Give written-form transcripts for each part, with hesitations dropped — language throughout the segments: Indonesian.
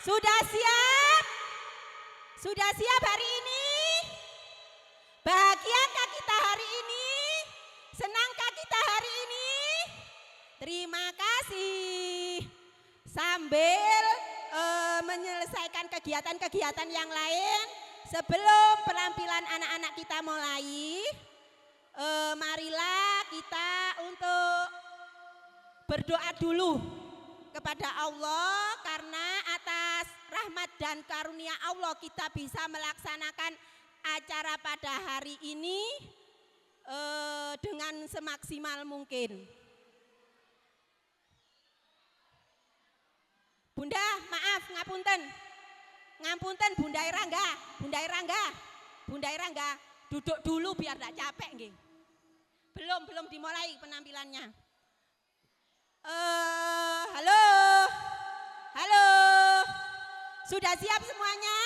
Sudah siap? Sudah siap hari ini? Bahagiakah kita hari ini? Senangkah kita hari ini? Terima kasih. Sambil menyelesaikan kegiatan-kegiatan yang lain, sebelum penampilan anak-anak kita mulai, marilah kita untuk berdoa dulu kepada Allah, karena atas rahmat dan karunia Allah kita bisa melaksanakan acara pada hari ini dengan semaksimal mungkin. Bunda, maaf, ngapunten Bunda Irangga, duduk dulu biar tak capek nggih. Belum dimulai penampilannya. Halo, sudah siap semuanya?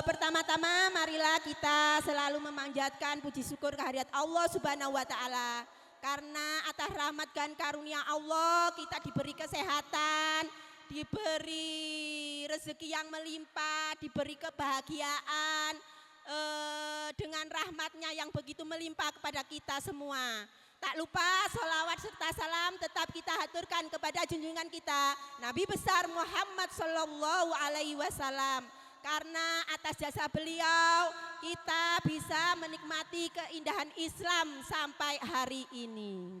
Pertama-tama marilah kita selalu memanjatkan puji syukur kehadirat Allah Subhanahu wa Ta'ala. Karena atas rahmat dan karunia Allah kita diberi kesehatan, diberi rezeki yang melimpah, diberi kebahagiaan dengan rahmatnya yang begitu melimpah kepada kita semua. Tak lupa sholawat serta salam tetap kita haturkan kepada junjungan kita Nabi besar Muhammad Sallallahu Alaihi Wasallam. Karena atas jasa beliau kita bisa menikmati keindahan Islam sampai hari ini.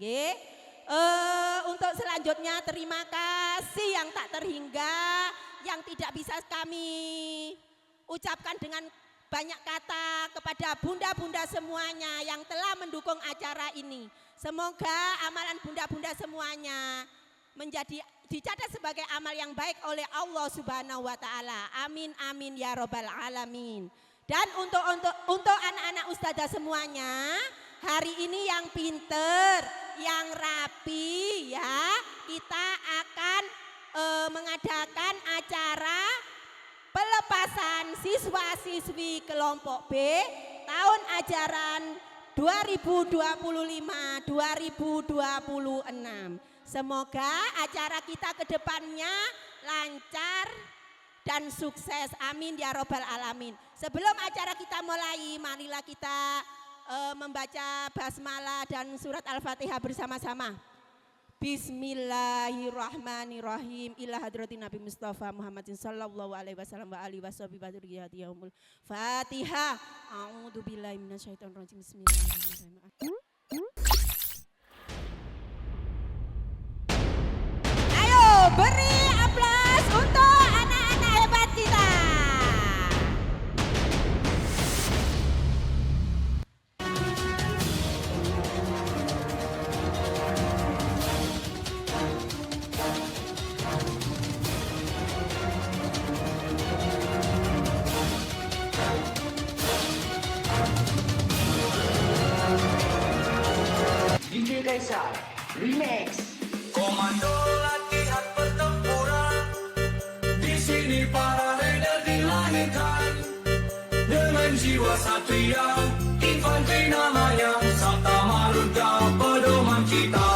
Untuk selanjutnya terima kasih yang tak terhingga, yang tidak bisa kami ucapkan dengan banyak kata kepada bunda-bunda semuanya yang telah mendukung acara ini. Semoga amalan bunda-bunda semuanya menjadi dicatat sebagai amal yang baik oleh Allah Subhanahu wa Ta'ala. Amin amin ya robbal alamin. Dan untuk anak-anak ustazah semuanya, hari ini yang pinter, yang rapi ya, kita akan mengadakan acara pelepasan siswa-siswi kelompok B tahun ajaran 2025-2026. Semoga acara kita ke depannya lancar dan sukses. Amin ya robbal alamin. Sebelum acara kita mulai, marilah kita membaca basmalah dan surat Al-Fatihah bersama-sama. Bismillahirrahmanirrahim. Ila hadratin Nabi Mustafa Muhammadin sallallahu alaihi wasallam wa alihi washabihi yaumul Fatihah. A'udzubillahi minasyaitonir rajim. Bismillahirrahmanirrahim. Beri aplaus untuk anak-anak hebat kita. DJ Kaisar Remix. Komando latihan pertempuran, di sini para rider dilahirkan dengan jiwa satria, infanteri namanya, Sabta Marunda pedoman kita.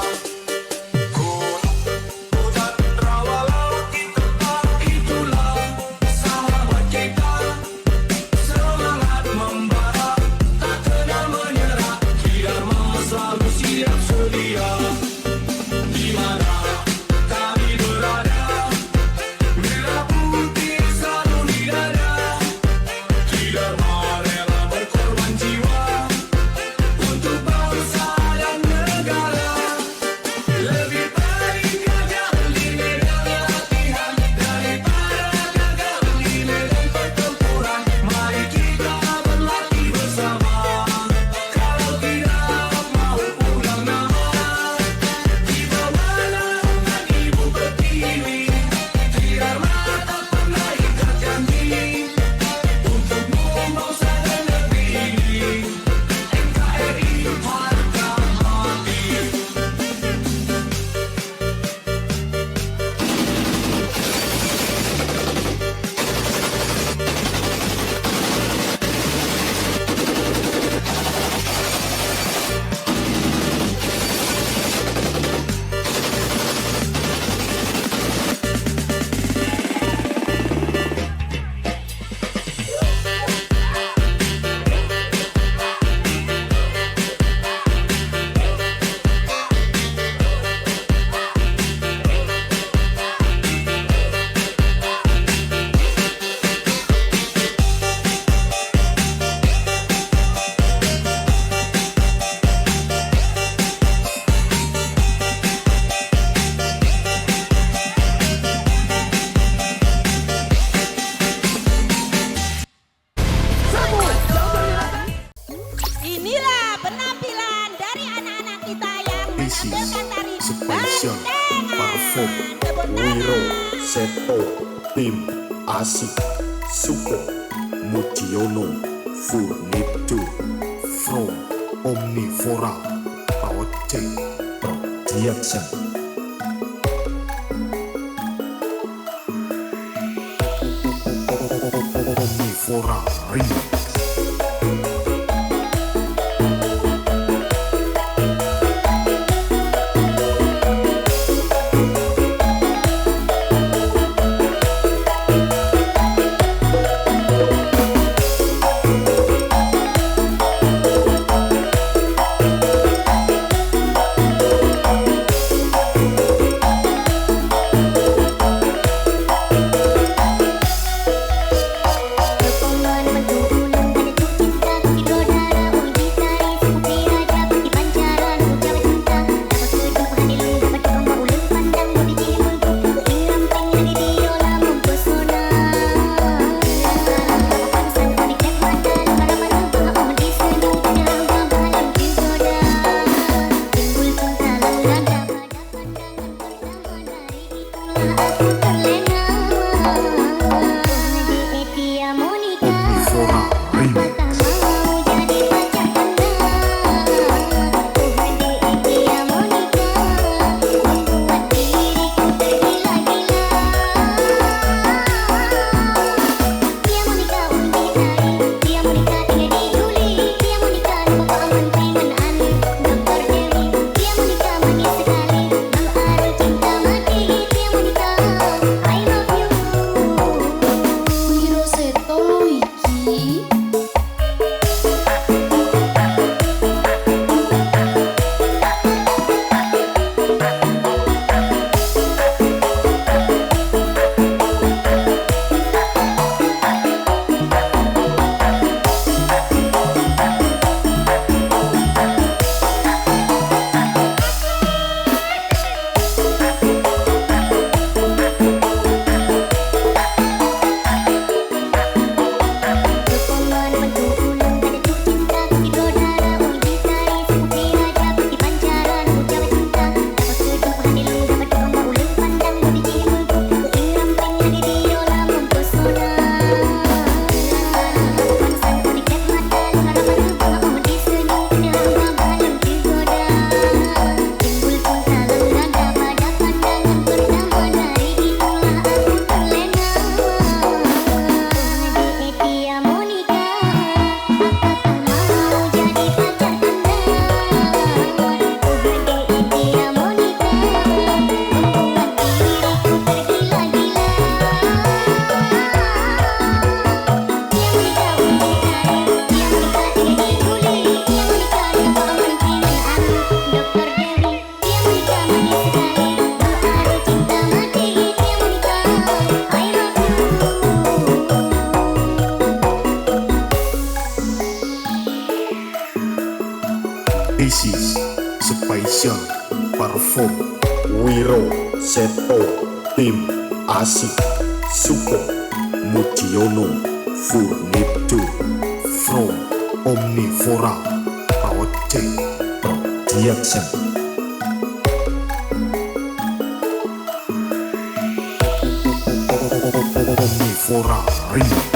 Kudat rawa laut kita, itulah sahabat kita. Semangat membara, tak kenal menyerah, tidak mau selalu siap sedia. Di mana kami berada, merah putih selalu di dada. Tidak mau rela berkorban jiwa, tampilkan tari Spesial bantengan. Parfum Tepuk Wiro tangan. Seto Tim Asik Suko Mujiono Furniture From Omnivora Project Production Omnivora Remix. This is Spesial Parfum Wiro Seto Tim Asik Suko Mujiono Furniture From Omnivora Project Production Omnivora Remix.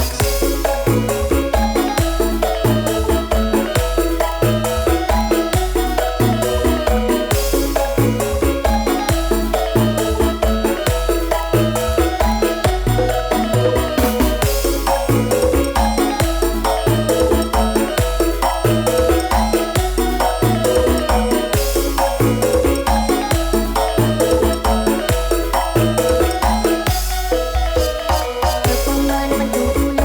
Kepungan mentubuh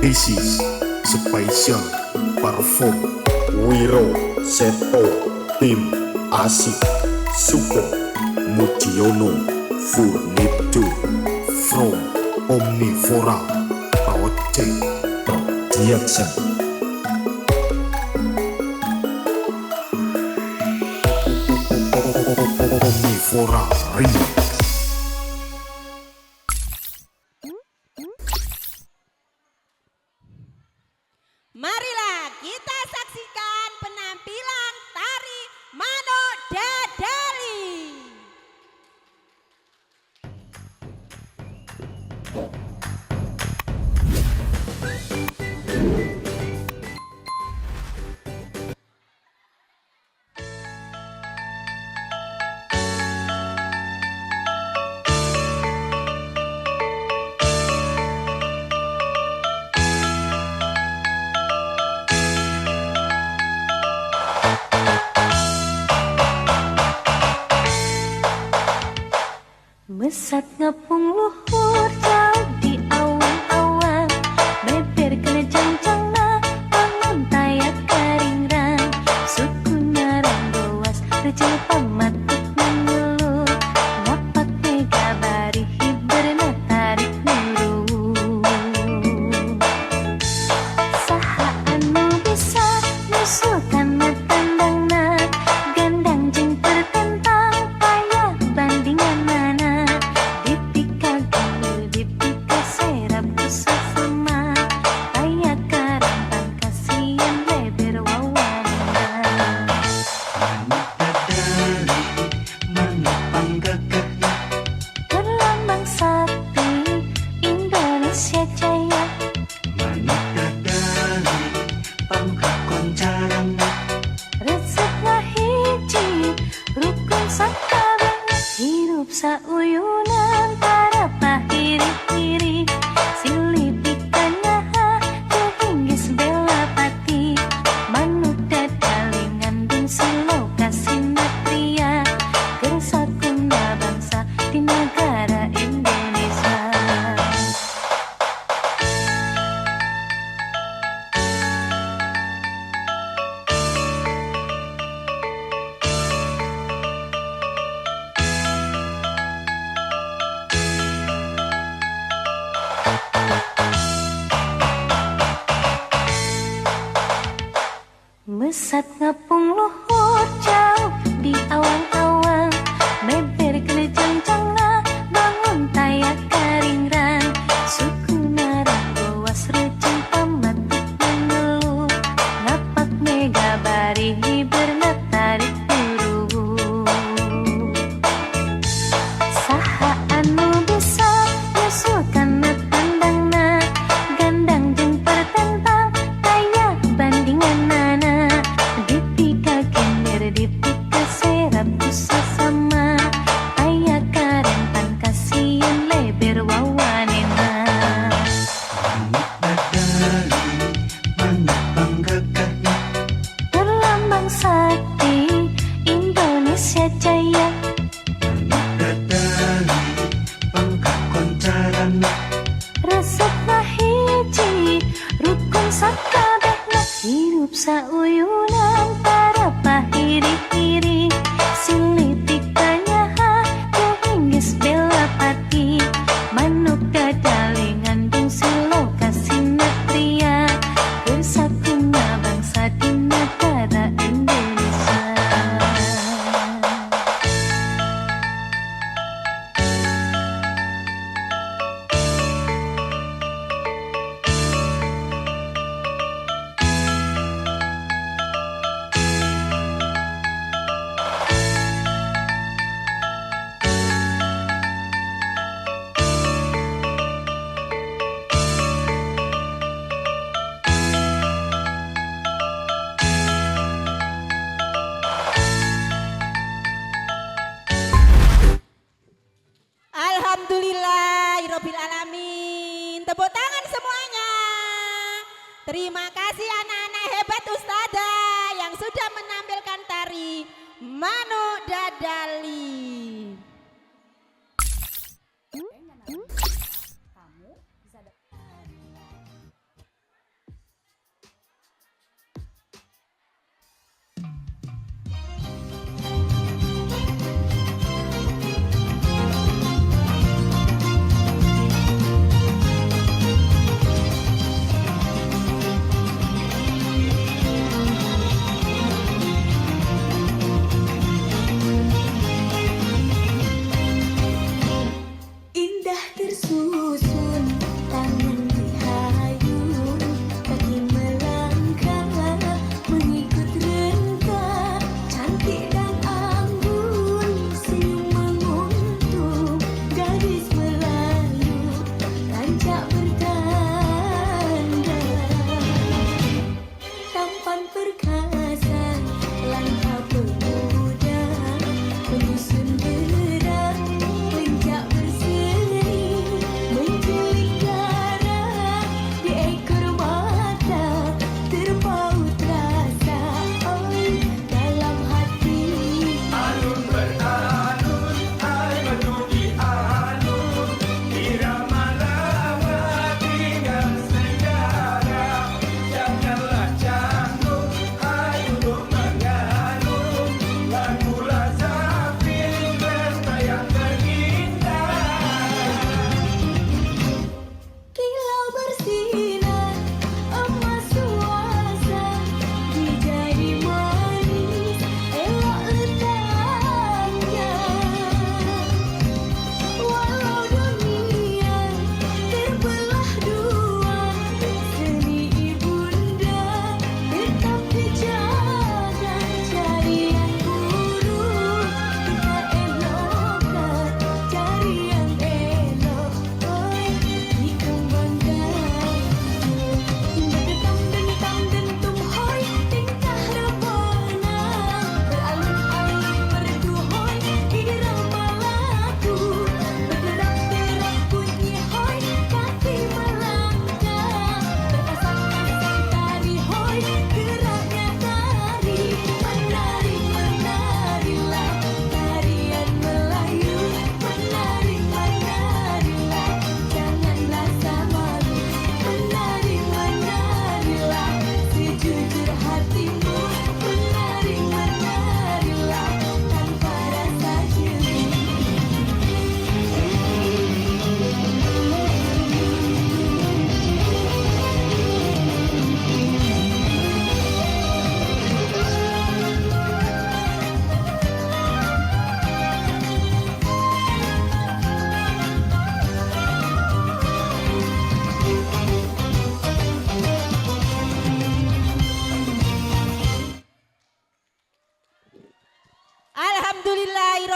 This is special perform Wiro Seto Tim Asik Suko Mujiono Furniture from Omnivora Project Production. Omnivora Remix. Marilah kita saksikan penampilan tari Mano Dadali. Mesat ngepung luhur jauh di awan-awan, beber kena jang-jangna bangun tayak karingrang, suku narang boas rejel pamatuk mengeluh, ngapak mega bari hiberna tarik nuru. Saha anu bisa nyusulkan matandangna, gandang jeng pertentang payah bandingan mana. Sauyunan para pahiri-hiri, silih pikanya kehinggis bela pati, manuk dadali ngandung silo kasinatria, kesakunda bangsa di negara Indonesia. Mesat ngapung luhur jauh di awan-awan, beber kena jang-jangna bangun tayak karingrang, suku narang boas rejeng pamatuk mengeluh, ngapak mega bari hiberna tarik buru. Saha anu bisa nyusulkan matandangna, gandang jeng pertentang kayak bandingan nana. Dipika gener dipika serap usah sama, ayah karempan kasihan leber wawanena. Berlambang sakti Indonesia Jaya, resepna hiji rukun sakabehna, hirup sauyunan para pahiri-hiri, silih pikanya kehinggis bela pati, manuk dadali ngandung silo kasinatria, bersakuna bangsa di negara Indonesia. Alhamdulillahirabbil alamin. Tepuk tangan semuanya. Terima kasih anak-anak hebat Ustazah yang sudah menampilkan tari Mano Dadali.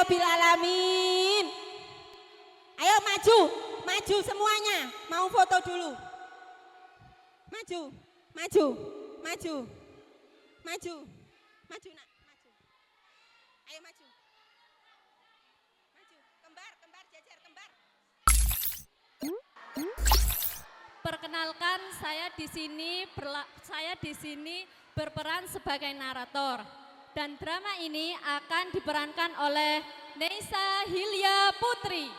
Rabbil Alamin. Ayo maju, maju semuanya. Mau foto dulu. Maju, maju, maju, maju, maju nak, maju. Ayo maju. Maju, kembar, kembar, jajar, kembar. Perkenalkan, saya di sini berperan sebagai narator dan drama ini akan diperankan oleh Neisa Hilya Putri.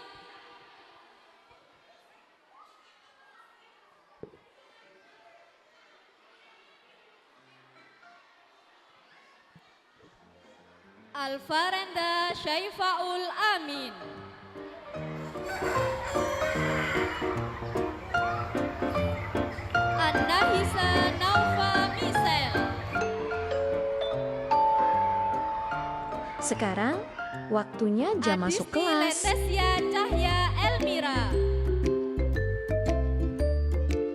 Alfarenda Syaifaul Amin. Annahisa Naufa Misel. Sekarang waktunya jam masuk Adisti kelas. Letesia Cahya Elmira.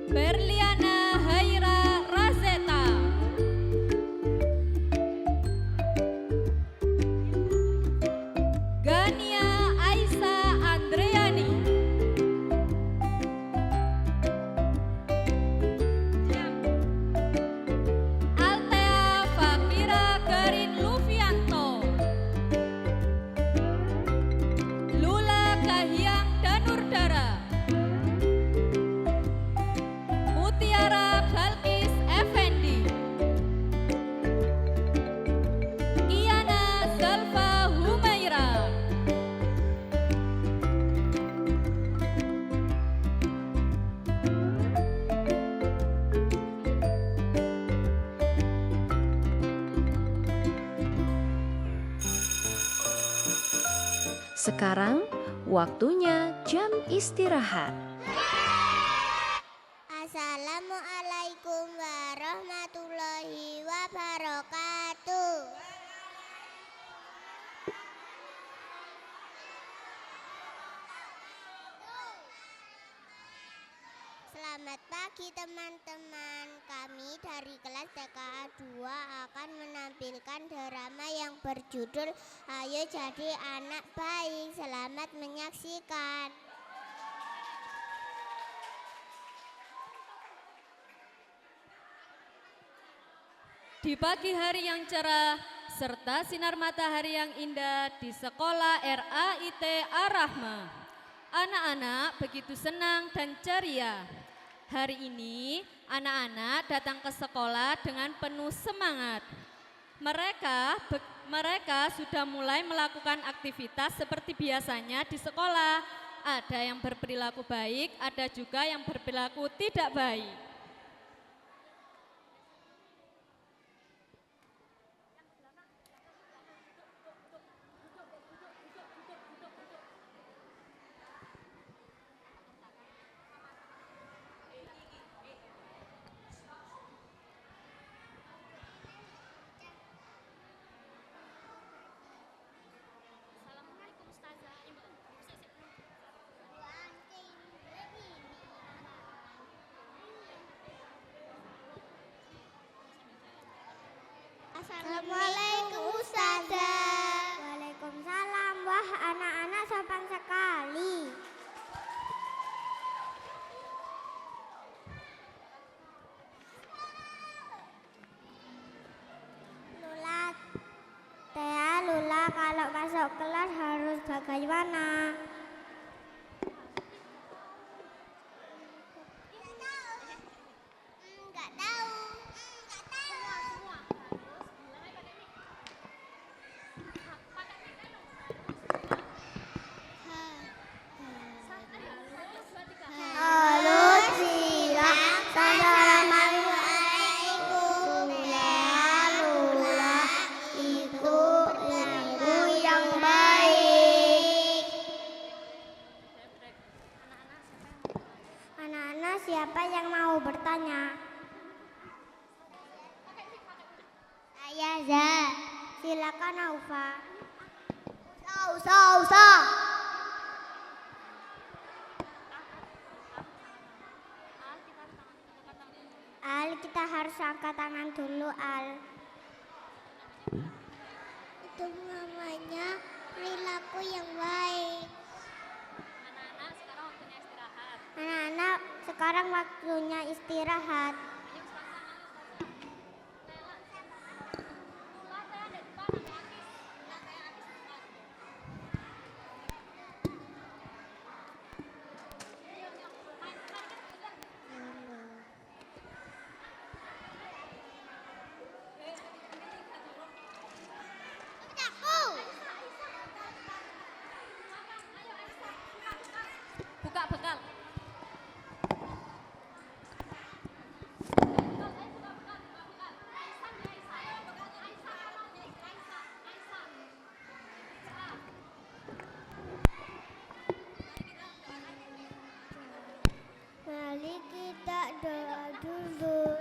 Berliana Haira Razeta. Gania Aisa Andreani. Altea Fakira Gerin Lufianto. Lula Kahiyang Danurdara. Mutiara Balkis Effendi. Kiana Zalfa Humaira. Sekarang waktunya jam istirahat. Assalamualaikum warahmatullahi wabarakatuh. Selamat pagi teman-teman. Kami dari kelas TKA 2 akan menampilkan drama yang berjudul Ayo Jadi Anak Baik. Selamat menyaksikan. Di pagi hari yang cerah serta sinar matahari yang indah di sekolah RAIT Ar-Rahmah, anak-anak begitu senang dan ceria. Hari ini anak-anak datang ke sekolah dengan penuh semangat. Mereka sudah mulai melakukan aktivitas seperti biasanya di sekolah. Ada yang berperilaku baik, ada juga yang berperilaku tidak baik. Assalamualaikum Ustazah. Waalaikumsalam. Wah, anak-anak sopan sekali. Lula, Tea, Lula, kalau masuk kelas harus bagaimana? Nggak tahu. Halo, silang. Assalamualaikum. Tea, Lula, itu lagu yang baik. Anak-anak siapa yang mau bertanya? Saya Za. Silakan Aufa. Sa. Al, kita harus angkat tangan dulu, Al. Itu namanya perilaku yang baik. Anak-anak sekarang waktunya istirahat. Anak-anak, sekarang waktunya istirahat. Buka bekal. Mari kita doa dulu.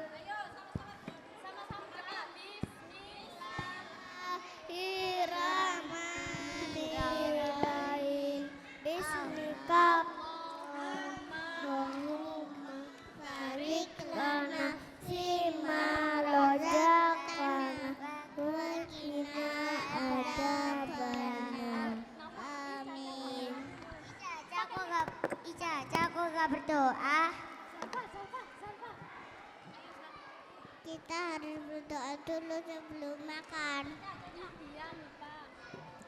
Bismillahirrahmanirrahim. Bismillahirrahmanirrahim. Barik lana fima razaqtana wa qina adzabannar. Amin. Ica, aku gak berdoa. Kita harus berdoa dulu sebelum makan.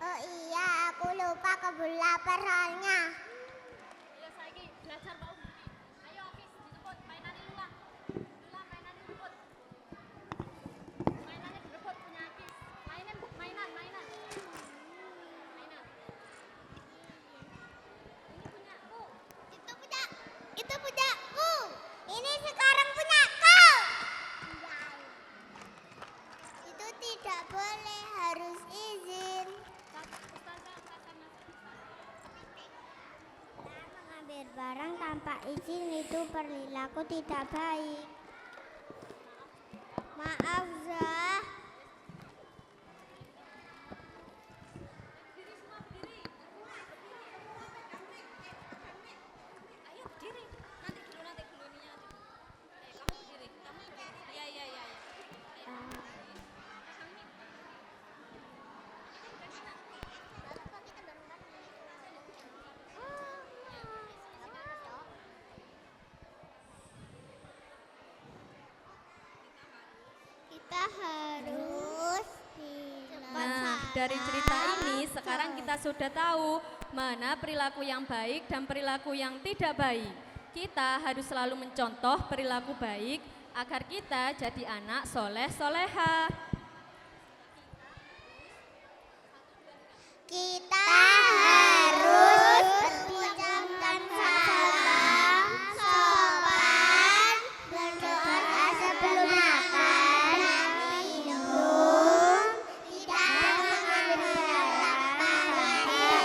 Oh iya, aku lupa kebun lapar soalnya. Ayo saiki belajar Pak Ugi. Ayo Hafiz dijemput mainannya Lula. Lula mainannya dijemput. Mainannya direbut punya Hafiz. Mainan. Mainan. Ini punyaku. Itu punyaku. Ini sekarang punyaku. Itu tidak boleh, harus izin. Mengambil barang tanpa izin itu perilaku tidak baik. Maaf, Zah. Ayo berdiri. Nanti dulu ininya. Kamu berdiri. Iya. Ayo. Kita harus Nah, dari cerita ini sekarang kita sudah tahu mana perilaku yang baik dan perilaku yang tidak baik. Kita harus selalu mencontoh perilaku baik agar kita jadi anak soleh-soleha. Kita harus mengucapkan salam sopan, berdoa sebelum makan, minum, tidak mengambil tanpa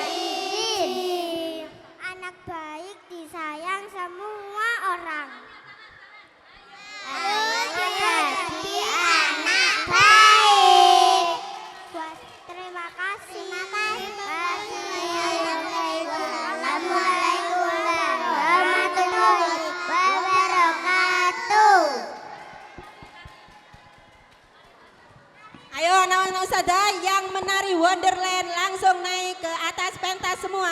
izin. Anak baik disayang semua orang. Ayo jadi anak baik. Terima kasih. Assalamualaikum warahmatullahi wabarakatuh. Ayo anak-anak ustazah yang menari Wonderland langsung naik ke atas pentas semua.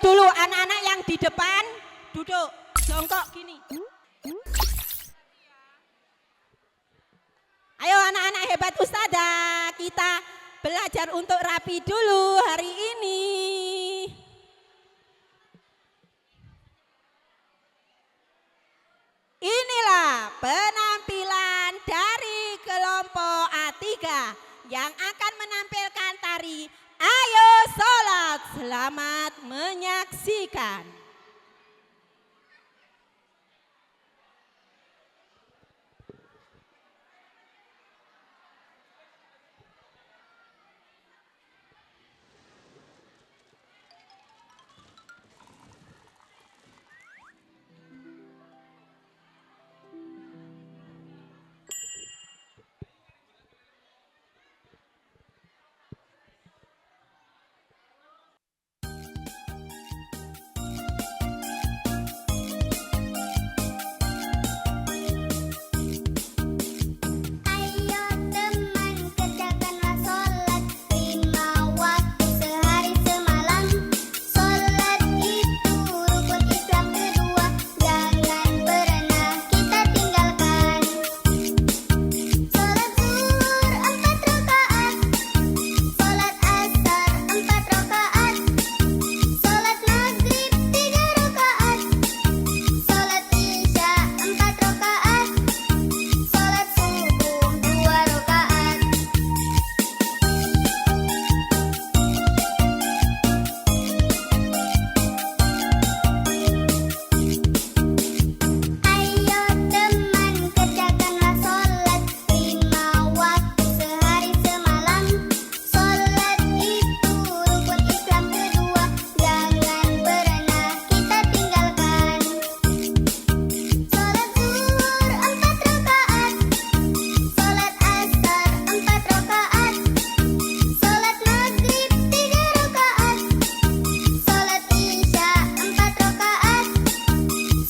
dulu, anak-anak yang di depan duduk, jongkok gini. Ayo anak-anak hebat Ustazah, kita belajar untuk rapi dulu hari ini. Inilah penampilan dari kelompok A3 yang akan menampilkan tari Ayo Sholat. Selamat menyaksikan. Ayo teman kerjakanlah sholat 5 waktu sehari semalam. Sholat itu rukun Islam kedua, jangan pernah kita tinggalkan. Sholat zuhur 4 rakaat, sholat asar 4 rakaat, sholat maghrib 3 rakaat, sholat isya 4 rakaat, sholat subuh 2 rakaat. Ayo teman kerjakanlah sholat 5 waktu sehari semalam. Sholat itu rukun Islam kedua, jangan pernah kita tinggalkan. Sholat zuhur 4 rakaat, sholat asar 4 rakaat, sholat maghrib 3 rakaat, sholat isya 4 rakaat,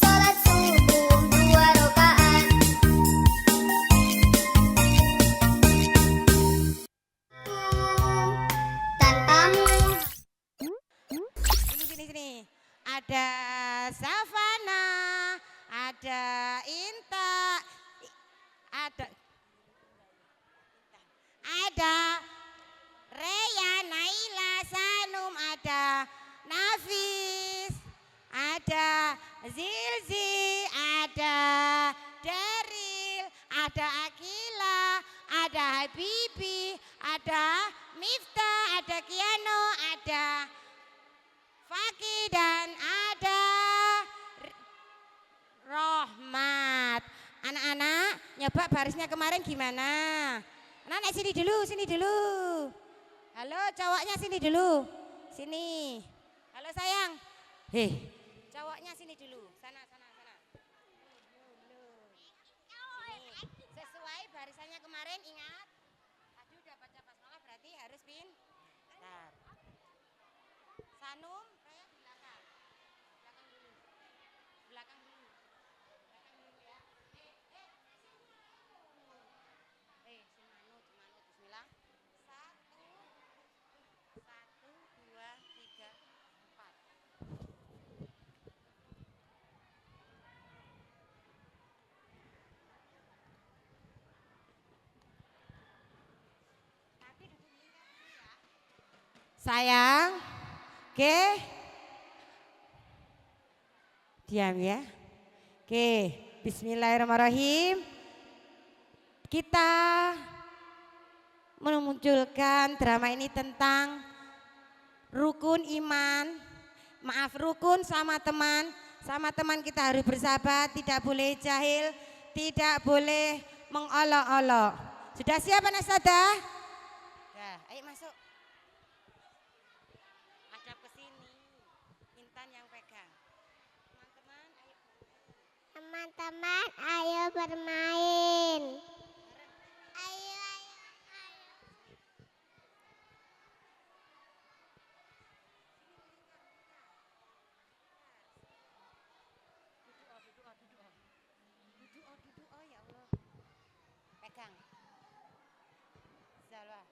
sholat subuh 2 rakaat. Tanpamu. Sini. Ada Savana, ada Inta, ada Reya, Naila, Sanum, ada Nafis, ada Zilzi, ada Deril, ada Akila, ada Habibi, ada Miftah, ada Kiano, ada Fakih, dan ada Rohmat. Anak-anak, nyoba barisnya kemarin gimana? Anak-anak sini dulu. Halo, cowoknya sini dulu. Sini. Halo sayang. Hei, cowoknya sini dulu. Sana. Sini. Sesuai barisannya kemarin, ingat. Tadi udah baca basmalah, berarti harus pintar. Sanum, Raya di belakang. Belakang dulu ya. Semanut. Bismillah. 1, 2, 3, 4. Sayang, oke, diam ya. Oke, bismillahirrahmanirrahim. Kita memunculkan drama ini tentang rukun iman. Maaf, rukun sama teman. Sama teman kita harus bersahabat, tidak boleh jahil, tidak boleh mengolok-olok. Sudah siap anak Ustazah? Nah, ayo masuk. Hadap ke sini. Intan yang pegang. Teman-teman, ayo bermain. Ayo. Duduk, ya Allah. Pegang. Salah.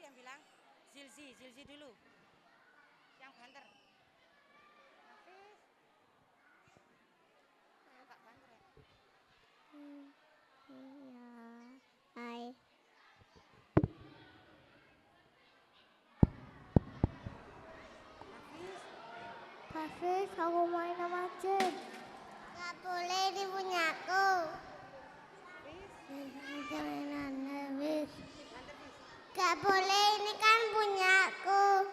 yang bilang? Zilzi dulu. Yang banter. Hafiz. Kak banter ya? Hai. Hafiz, aku main sama Cip. Gak boleh, ini punyaku. Mainan Hafiz. Gak boleh, ini kan punyaku.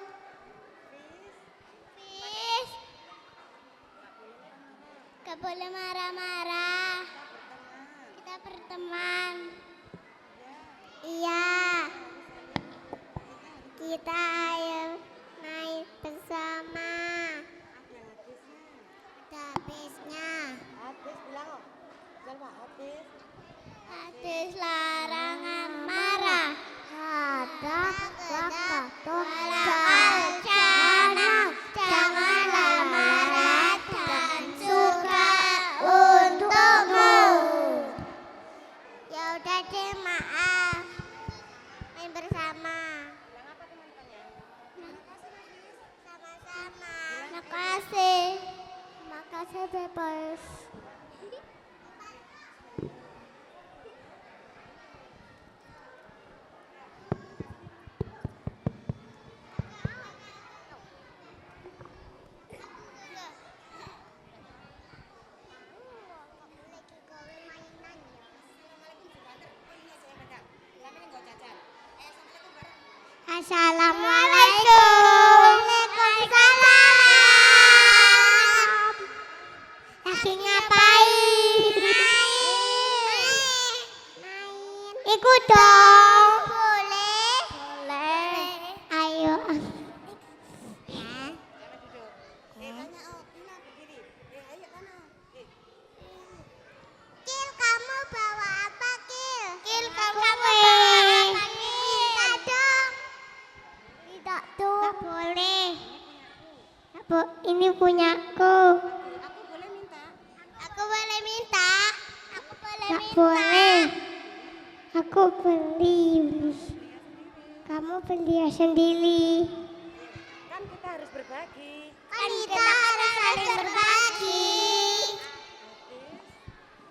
Hafiz. Gak boleh marah-marah. Kita berteman. Iya. Kita ayo main bersama. Ada habisnya. Habis bilang kok. Coba habis. Hadis larangan marah. Ada waktu janganlah marah dan suka untukmu. Ya udah deh, maaf. Main bersama. Bilang apa teman-temannya? Sama-sama. Makasih. Makasih bebas. Assalamualaikum. Waalaikumsalam. Lagi ngapain? Main. Ikut dong. Boleh. Boleh. Ayo. Jangan duduk. Tanya Tina berdiri. Ayo sana. Kil, kamu bawa apa, Kil? Kil, kamu bawa apa, Kil? Tidak dong. Tidak dong. Gak boleh. Ini punyaku. Aku boleh minta. Aku boleh minta. Aku boleh minta. Boleh. Aku beli. Kamu beli sendiri. Kan kita harus berbagi. Kan kita harus saling berbagi.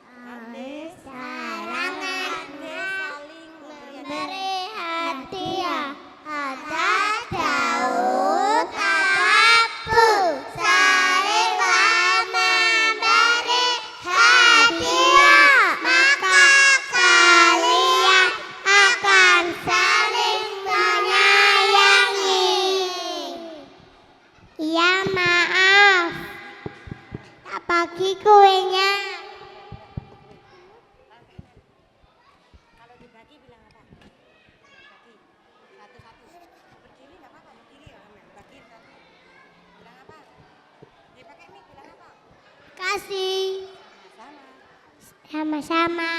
Habis. Larangan Saling memberi hadiah. Ada Daud, Abu, salinglah memberi hadiah. Maka kalian akan saling menyayangi. Iya, maaf. Tak bagi kuenya. Kalau dibagi bilang apa? Bagi. Satu-satu. Berdiri nggak apa-apa. Berdiri ya. Bagi satu. Bilang apa? Dia pakai mic bilang apa? Kasih. Sama. Sama-sama.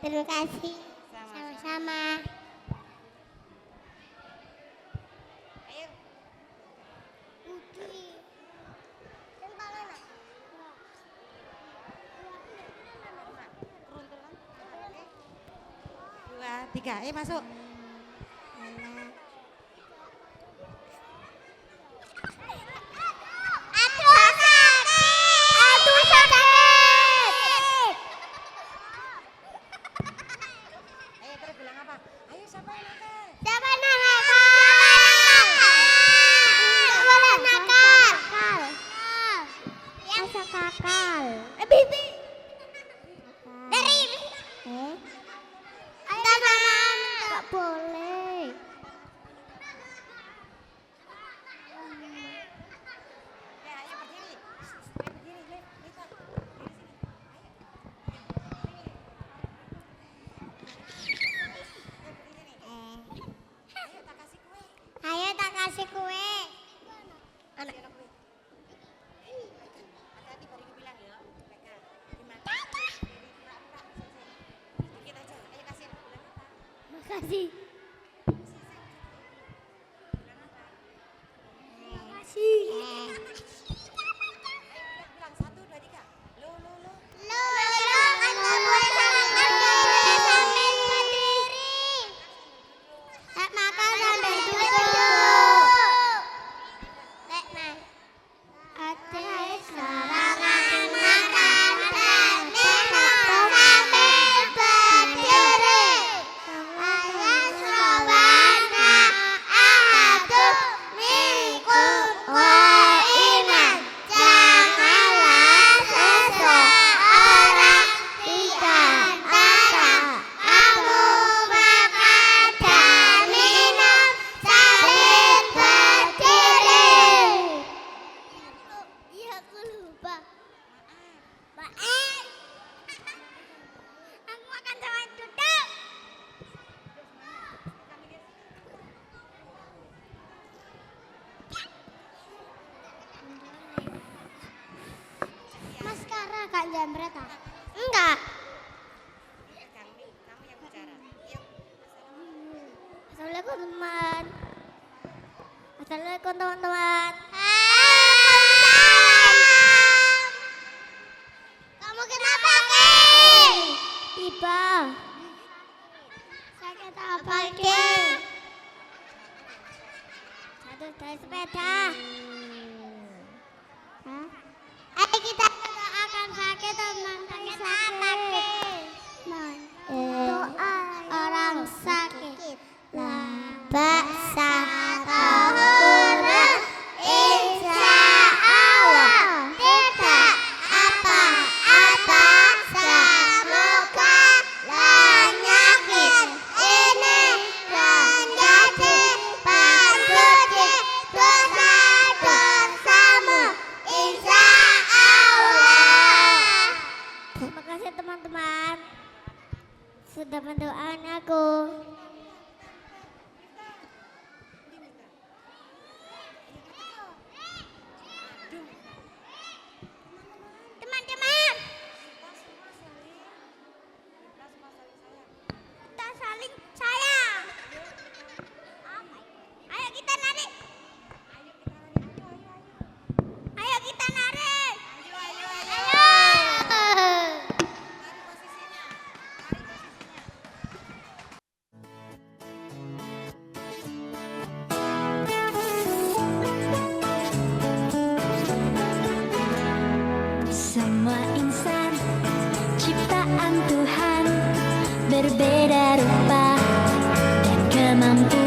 Terima kasih. Sama-sama. Ayo. Budi. Keruntulan. Oke. 2, 3. Ayo masuk. Aduh sakit. Aduh sakit. Ayo terus bilang apa? Ayo siapa yang nakal? Siapa nakal? Nggak boleh nakal. Yang kakal. Bibi. Dari. Enggak mama. Enggak boleh. Ya, ayo berdiri. Ayo berdiri, Lita. Berdiri sini. Ayo berdiri nih. Ayo tak kasih kue. Ayo tak kasih kue. Anak kue. Hati-hati baru bilang ya. Pegang. Dimakan. Pura-pura. Sedikit aja. Ayo kasih bilang apa? Makasih. Bilang apa? Makasih. Ayo bilang 1, 2, 3. Lo. Lo, kan nggak boleh sambil berdiri. menjamret ah? Enggak. Kamu yang bicara. Yuk. Assalamualaikum teman. Assalamualaikum teman-teman. Kamu kenapa, Ki? Tiba. Sakit apa, Ki? Jatuh dari sepeda. Hah? Ayo kita doakan sakit teman-teman sakit. Doa orang sakit. La ba'sa tahurun insya Allah. Tidak apa-apa semoga penyakit ini menjadi pencuci dosa-dosamu insya Allah. Terima kasih teman-teman sudah mendoakan aku. Teman-teman, kita saling sayang. Ayo kita narik. Ayo kita narik. Ayo. Semua insan ciptaan Tuhan berbeda rupa dan kemampuan.